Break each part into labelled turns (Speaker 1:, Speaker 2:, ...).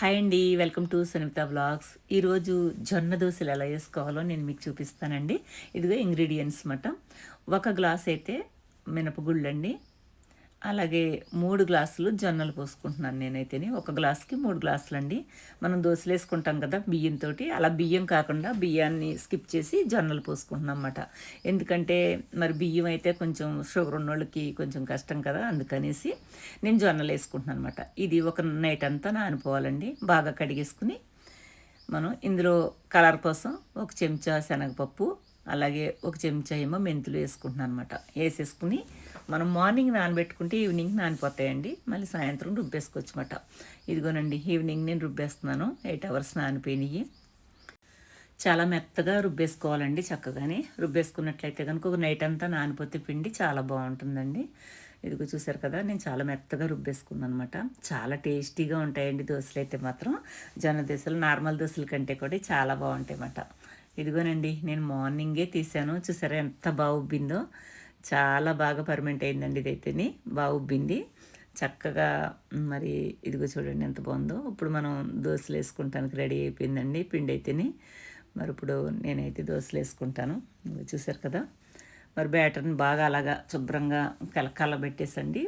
Speaker 1: Hi అండి, welcome to Sunitha vlogs. ఈరోజు జొన్న దోశలు ఎలా వేసుకోవాలో నేను మీకు చూపిస్తానండి. ఇదిగో ఇంగ్రీడియంట్స్ మాట. ఒక గ్లాస్ అయితే మినపగుళ్ళు అండి, అలాగే 3 గ్లాసులు జొన్నలు పోసుకుంటున్నాను నేనైతేని. ఒక గ్లాస్కి 3 గ్లాసులు అండి. మనం దోశలు వేసుకుంటాం కదా బియ్యంతో, అలా బియ్యం కాకుండా బియ్యాన్ని స్కిప్ చేసి జొన్నలు పోసుకుంటున్నాం అన్నమాట. ఎందుకంటే మరి బియ్యం అయితే కొంచెం షుగర్ ఉన్నోళ్ళకి కొంచెం కష్టం కదా, అందుకనేసి నేను జొన్నలు వేసుకుంటున్నాను అనమాట. ఇది ఒక నైట్ అంతా నానిపోవాలండి. బాగా కడిగేసుకుని మనం ఇందులో కలర్ కోసం ఒక చెంచా శనగపప్పు, అలాగే ఒక చెంచా ఏమో మెంతులు వేసుకుంటున్నాను అనమాట. వేసేసుకుని మనం మార్నింగ్ నానబెట్టుకుంటే ఈవినింగ్ నానిపోతాయండి. మళ్ళీ సాయంత్రం రుబ్బేసుకోవచ్చు అనమాట. ఇదిగోనండి, ఈవినింగ్ నేను రుబ్బేస్తున్నాను. 8 అవర్స్ నానిపోయినాయి. చాలా మెత్తగా రుబ్బేసుకోవాలండి. చక్కగానే రుబ్బేసుకున్నట్లయితే కనుక ఒక నైట్ అంతా నానిపోతే పిండి చాలా బాగుంటుందండి. ఇదిగో చూసారు కదా, నేను చాలా మెత్తగా రుబ్బేసుకున్నాను అనమాట. చాలా టేస్టీగా ఉంటాయండి దోశలు అయితే మాత్రం. జొన్న దోశలు నార్మల్ దోశల కంటే కూడా చాలా బాగుంటాయి అన్నమాట. ఇదిగోనండి, నేను మార్నింగే తీసాను. చూసారా ఎంత బాగా ఉబ్బిందో. చాలా బాగా పర్మెంట్ అయిందండి. ఇదైతేని బాగా ఉబ్బింది చక్కగా. మరి ఇదిగో చూడండి ఎంత బాగుందో. ఇప్పుడు మనం దోశలు వేసుకుంటానికి రెడీ అయిపోయిందండి పిండి అయితేని. మరి ఇప్పుడు నేనైతే దోశలు వేసుకుంటాను. చూసారు కదా, మరి బ్యాటర్ని బాగా అలాగా శుభ్రంగా కలబెట్టేసండి.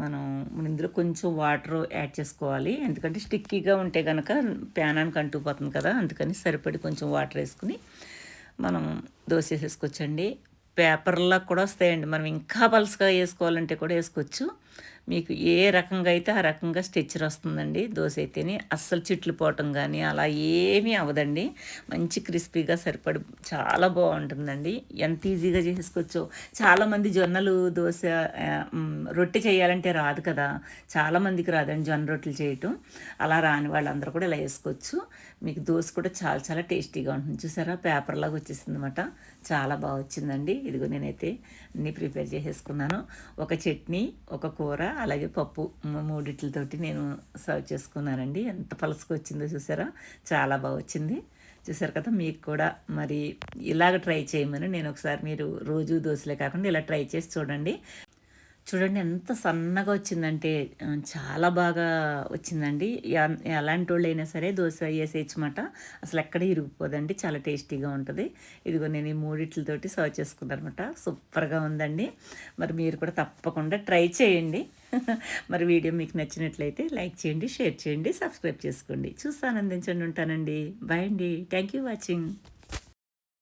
Speaker 1: మనం ఇందులో కొంచెం వాటర్ యాడ్ చేసుకోవాలి. ఎందుకంటే స్టిక్కీగా ఉంటే కనుక ప్యానానికి అంటుకుపోతుంది కదా, అందుకని సరిపడి కొంచెం వాటర్ వేసుకుని మనం దోశ వేసేసుకోవచ్చండి. పేపర్లా కూడా వస్తాయండి. మనం ఇంకా పలుసగా వేసుకోవాలంటే కూడా వేసుకోవచ్చు. మీకు ఏ రకంగా అయితే ఆ రకంగా స్ట్రెచ్చర్ వస్తుందండి. దోశ అయితేనే అస్సలు చిట్లు పోవటం కానీ అలా ఏమీ అవ్వదండి. మంచి క్రిస్పీగా సరిపడి చాలా బాగుంటుందండి. ఎంత ఈజీగా చేసుకోవచ్చో. చాలామంది జొన్నలు దోశ రొట్టె చేయాలంటే రాదు కదా, చాలామందికి రాదండి జొన్న రొట్టెలు చేయటం. అలా రాని వాళ్ళందరూ కూడా ఇలా వేసుకోవచ్చు. మీకు దోశ కూడా చాలా చాలా టేస్టీగా ఉంటుంది. చూసారా, పేపర్ లాగా వచ్చేసింది అనమాట. చాలా బాగా వచ్చిందండి. ఇదిగో నేనైతే అన్నీ ప్రిపేర్ చేసేసుకున్నాను. ఒక చట్నీ, ఒక కూర, అలాగే పప్పు, మూడిట్లతోటి నేను సర్వ్ చేసుకున్నానండి. ఎంత పలసగా వచ్చిందో చూసారా, చాలా బాగా వచ్చింది. చూసారు కదా, మీకు కూడా మరి ఇలాగ ట్రై చేయమని నేను ఒకసారి, మీరు రోజు దోశలే కాకుండా ఇలా ట్రై చేసి చూడండి. చూడండి ఎంత సన్నగా వచ్చిందంటే చాలా బాగా వచ్చిందండి. ఎలాంటి వాళ్ళైనా సరే దోశ వేసేయచ్చమాట. అసలు ఎక్కడ ఇరిగిపోదండి. చాలా టేస్టీగా ఉంటుంది. ఇదిగో నేను ఈ మూడిట్లతోటి సర్వ్ చేసుకున్నాను అనమాట. సూపర్గా ఉందండి. మరి మీరు కూడా తప్పకుండా ట్రై చేయండి. మరి వీడియో మీకు నచ్చినట్లయితే లైక్ చేయండి, షేర్ చేయండి, సబ్స్క్రైబ్ చేసుకోండి. చూసి ఆనందించండి. ఉంటానండి. బాయ్ అండి. Thank you watching.